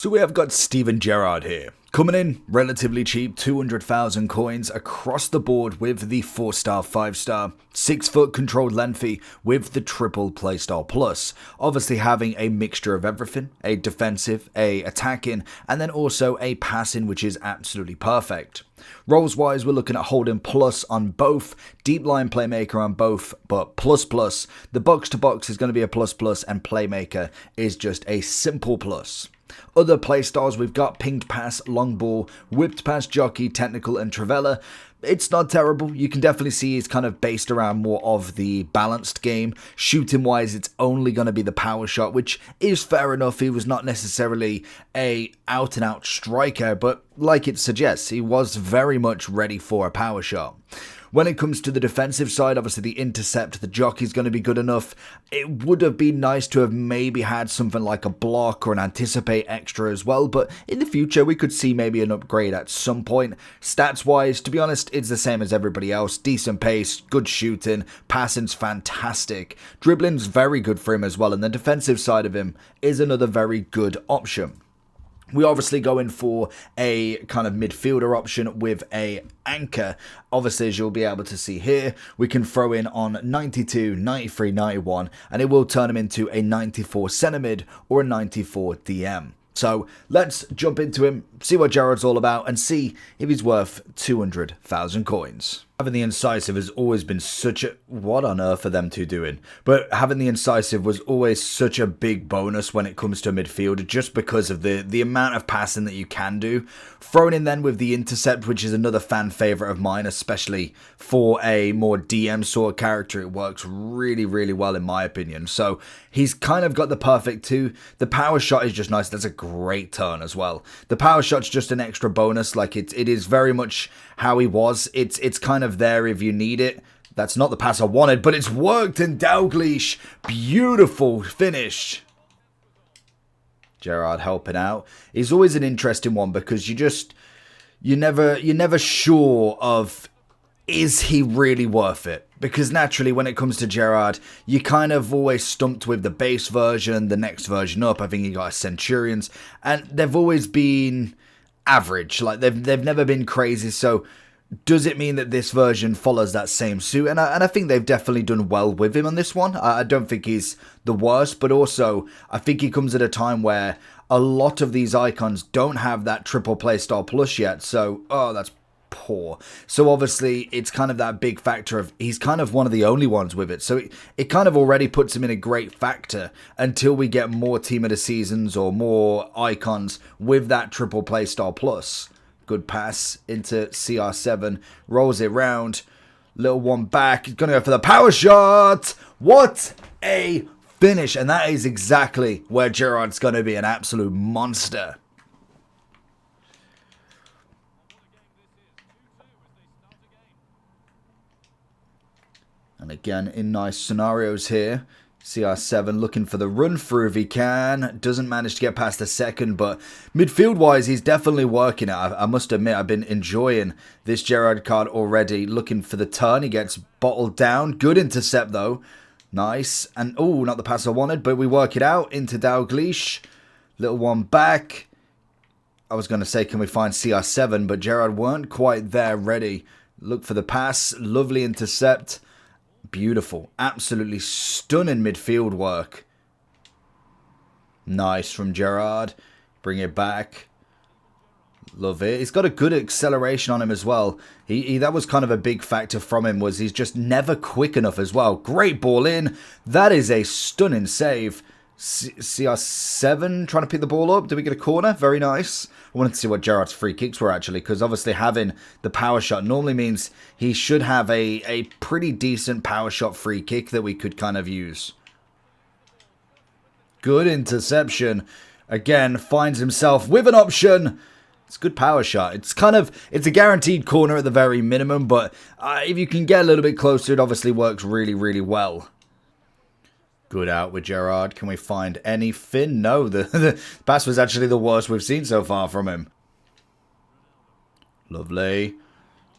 So we have got Steven Gerrard here, coming in relatively cheap, 200,000 coins across the board with the 4-star, 5-star, 6-foot controlled lengthy with the triple playstyle plus. Obviously having a mixture of everything, a defensive, a attacking, and then also a passing, which is absolutely perfect. Roles wise, we're looking at holding plus on both, deep line playmaker on both, but plus. The box to box is going to be a plus, and playmaker is just a simple plus. Other playstyles, we've got pinged pass, long ball, whipped pass, jockey, technical, and trivela. It's not terrible. You can definitely see it's kind of based around more of the balanced game. Shooting wise, it's only going to be the power shot, which is fair enough. He was not necessarily a out and out striker, but like it suggests, he was very much ready for a power shot. When it comes to the defensive side, obviously the intercept, the jockey is going to be good enough. It would have been nice to have maybe had something like a block or an anticipate extra as well, but in the future we could see maybe an upgrade at some point. Stats wise, to be honest, it's the same as everybody else. Decent pace, good shooting, passing's fantastic. Dribbling's very good for him as well, and the defensive side of him is another very good option. We obviously go in for a kind of midfielder option with a anchor. Obviously, as you'll be able to see here, we can throw in on 92, 93, 91, and it will turn him into a 94 centre mid or a 94 DM. So let's jump into him, see what Gerrard's all about, and see if he's worth 200,000 coins. Having the incisive has always been such a... What on earth are them two doing? But having the incisive was always such a big bonus when it comes to a midfielder, just because of the amount of passing that you can do. Thrown in then with the intercept, which is another fan favourite of mine, especially for a more DM sort of character. It works really, really well in my opinion. So he's kind of got the perfect two. The power shot is just nice. That's a great turn as well. The power shot's just an extra bonus. Like it is very much how he was. It's kind of there if you need it. That's not the pass I wanted, but it's worked in Dalglish. Beautiful finish. Gerrard helping out. He's always an interesting one because you're never sure of, is he really worth it? Because naturally when it comes to Gerrard, you kind of always stumped with the base version, the next version up. I think he got a Centurions, and they've always been average. Like they've never been crazy. So does it mean that this version follows that same suit? And I think they've definitely done well with him on this one. I don't think he's the worst, but also I think he comes at a time where a lot of these icons don't have that triple playstyle plus yet. So, oh, that's poor. So obviously it's kind of that big factor of he's kind of one of the only ones with it. So it kind of already puts him in a great factor until we get more team of the seasons or more icons with that triple playstyle plus. Good pass into CR7, rolls it round, little one back, he's going to go for the power shot. What a finish, and that is exactly where Gerrard's going to be, an absolute monster. And again, in nice scenarios here. CR7 looking for the run through if he can. Doesn't manage to get past the second, but midfield wise, he's definitely working it. I must admit, I've been enjoying this Gerrard card already. Looking for the turn. He gets bottled down. Good intercept though. Nice. And oh, not the pass I wanted, but we work it out into Dalglish. Little one back. I was going to say, can we find CR7? But Gerrard weren't quite there ready. Look for the pass. Lovely intercept. Beautiful. Absolutely stunning midfield work. Nice from Gerrard. Bring it back. Love it. He's got a good acceleration on him as well. That was kind of a big factor from him, was he's just never quick enough as well. Great ball in. That is a stunning save. CR7 trying to pick the ball up. Did we get a corner? Very nice. I wanted to see what Gerrard's free kicks were actually, because obviously having the power shot normally means he should have a pretty decent power shot free kick that we could kind of use. Good interception. Again, finds himself with an option. It's a good power shot. It's a guaranteed corner at the very minimum, but if you can get a little bit closer, it obviously works really, really well. Good out with Gerrard. Can we find anything? No, the pass was actually the worst we've seen so far from him. Lovely.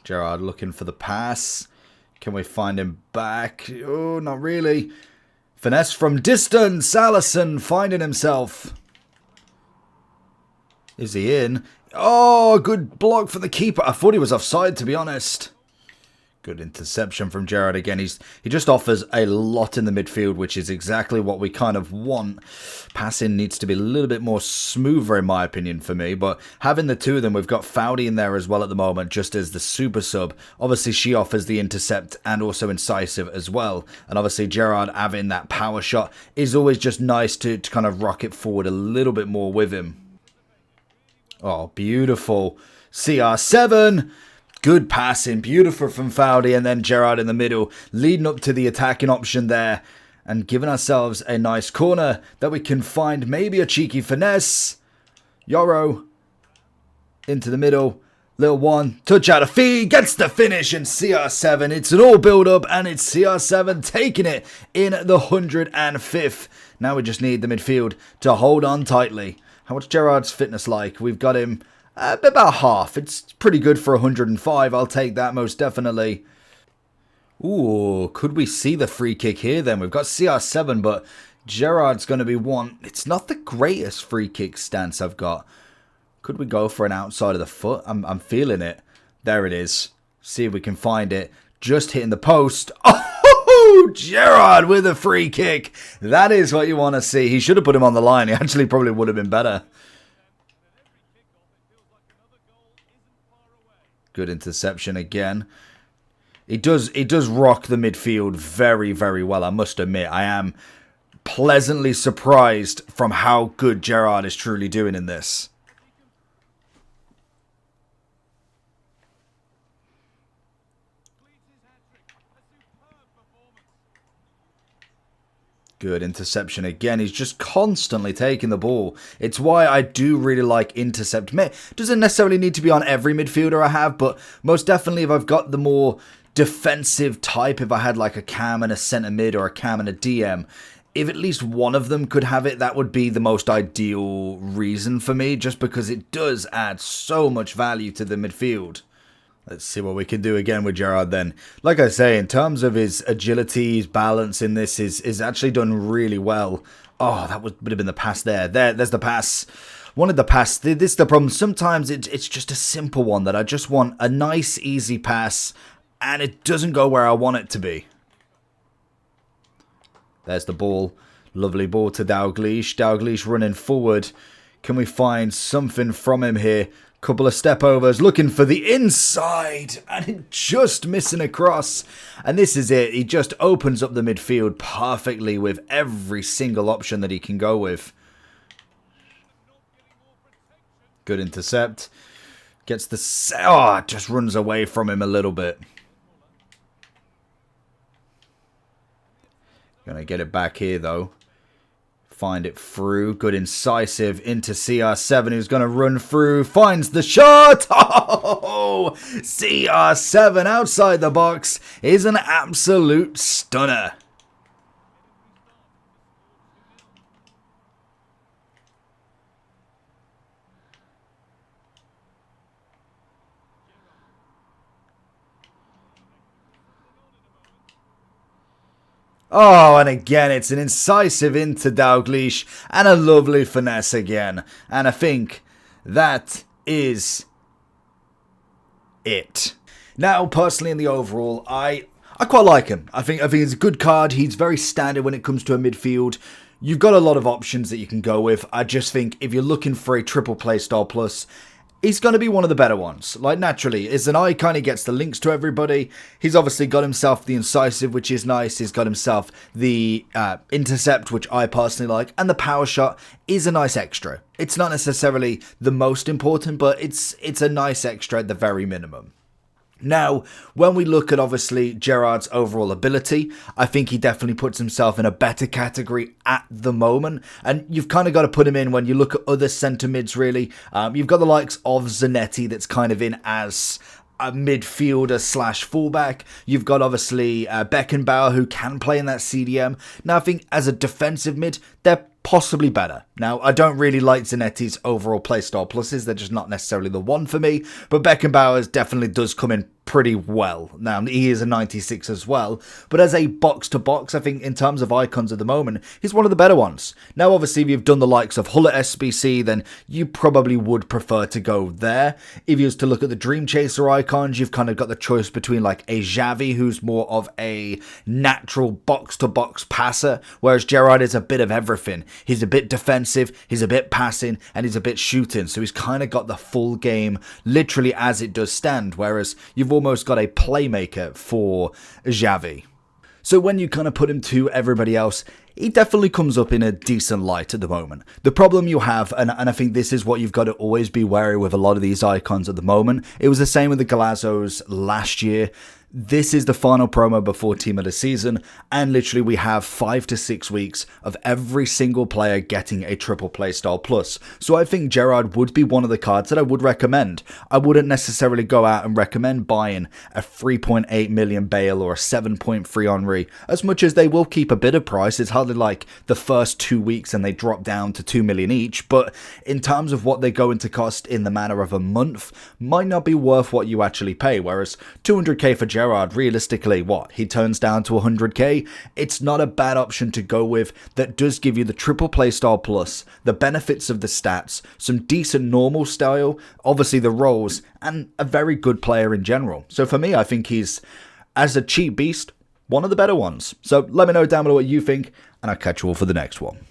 Gerrard looking for the pass. Can we find him back? Oh, not really. Finesse from distance. Allison finding himself. Is he in? Oh, good block for the keeper. I thought he was offside, to be honest. Good interception from Gerrard again. He just offers a lot in the midfield, which is exactly what we kind of want. Passing needs to be a little bit more smoother, in my opinion, for me. But having the two of them, we've got Fut in there as well at the moment, just as the super sub. Obviously, she offers the intercept and also incisive as well. And obviously, Gerrard having that power shot is always just nice to kind of rocket forward a little bit more with him. Oh, beautiful. CR7. Good passing, beautiful from Foudy, and then Gerrard in the middle, leading up to the attacking option there, and giving ourselves a nice corner that we can find maybe a cheeky finesse. Yoro into the middle, little one, touch out of fee, gets the finish, and CR7, it's an all build up, and it's CR7 taking it in the 105th. Now we just need the midfield to hold on tightly. How much Gerrard's fitness like? We've got him about half. It's pretty good for 105. I'll take that most definitely. Ooh, could we see the free kick here then? We've got CR7, but Gerrard's going to be one. It's not the greatest free kick stance I've got. Could we go for an outside of the foot? I'm feeling it. There it is. See if we can find it. Just hitting the post. Oh, Gerrard with a free kick. That is what you want to see. He should have put him on the line. He actually probably would have been better. Good interception again. He does rock the midfield very, very well, I must admit. I am pleasantly surprised from how good Gerrard is truly doing in this. Good interception again. He's just constantly taking the ball. It's why I do really like intercept. Doesn't necessarily need to be on every midfielder I have, but most definitely if I've got the more defensive type, if I had like a cam and a centre mid or a cam and a DM, if at least one of them could have it, that would be the most ideal reason for me, just because it does add so much value to the midfield. Let's see what we can do again with Gerrard then. Like I say, in terms of his agility, his balance in this is actually done really well. Oh, that would have been the pass there. There's the pass. Wanted the pass. This is the problem. Sometimes it's just a simple one that I just want a nice, easy pass, and it doesn't go where I want it to be. There's the ball. Lovely ball to Dalglish. Dalglish running forward. Can we find something from him here? Couple of step overs, looking for the inside, and just missing across. And this is it. He just opens up the midfield perfectly with every single option that he can go with. Good intercept. Gets the... Oh, just runs away from him a little bit. Gonna get it back here, though. Find it through. Good incisive into CR7, who's going to run through. Finds the shot. Oh, CR7 outside the box is an absolute stunner. Oh, and again, it's an incisive into Dalglish and a lovely finesse again. And I think that is it. Now, personally, in the overall, I quite like him. I think he's a good card. He's very standard when it comes to a midfield. You've got a lot of options that you can go with. I just think if you're looking for a triple playstyle plus, he's going to be one of the better ones. Like, naturally, as an icon, he gets the links to everybody. He's obviously got himself the incisive, which is nice. He's got himself the intercept, which I personally like. And the power shot is a nice extra. It's not necessarily the most important, but it's a nice extra at the very minimum. Now, when we look at, obviously, Gerrard's overall ability, I think he definitely puts himself in a better category at the moment. And you've kind of got to put him in when you look at other centre mids, really. You've got the likes of Zanetti that's kind of in as a midfielder slash fullback. You've got, obviously, Beckenbauer, who can play in that CDM. Now, I think as a defensive mid, they're possibly better. Now, I don't really like Zanetti's overall playstyle pluses. They're just not necessarily the one for me. But Beckenbauer definitely does come in pretty well. Now, he is a 96 as well, but as a box-to-box, I think in terms of icons at the moment, he's one of the better ones. Now, obviously, if you've done the likes of Hull at SBC, then you probably would prefer to go there. If you was to look at the Dream Chaser icons, you've kind of got the choice between like a Xavi, who's more of a natural box-to-box passer, whereas Gerrard is a bit of everything. He's a bit defensive, he's a bit passing, and he's a bit shooting, so he's kind of got the full game literally as it does stand, whereas you've almost got a playmaker for Xavi. So when you kind of put him to everybody else, he definitely comes up in a decent light at the moment. The problem you have, and I think this is what you've got to always be wary with a lot of these icons at the moment, it was the same with the Galazzos last year. This is the final promo before Team of the Season, and literally we have 5 to 6 weeks of every single player getting a triple playstyle plus. So I think Gerrard would be one of the cards that I would recommend. I wouldn't necessarily go out and recommend buying a 3.8 million Bale or a 7.3 Henry, as much as they will keep a bit of price. It's hardly like the first 2 weeks and they drop down to 2 million each, but in terms of what they go into cost in the manner of a month, might not be worth what you actually pay, whereas 200k for Gerrard, realistically, what? He turns down to 100k? It's not a bad option to go with that does give you the triple playstyle plus, the benefits of the stats, some decent normal style, obviously the rolls, and a very good player in general. So for me, I think he's, as a cheap beast, one of the better ones. So let me know down below what you think, and I'll catch you all for the next one.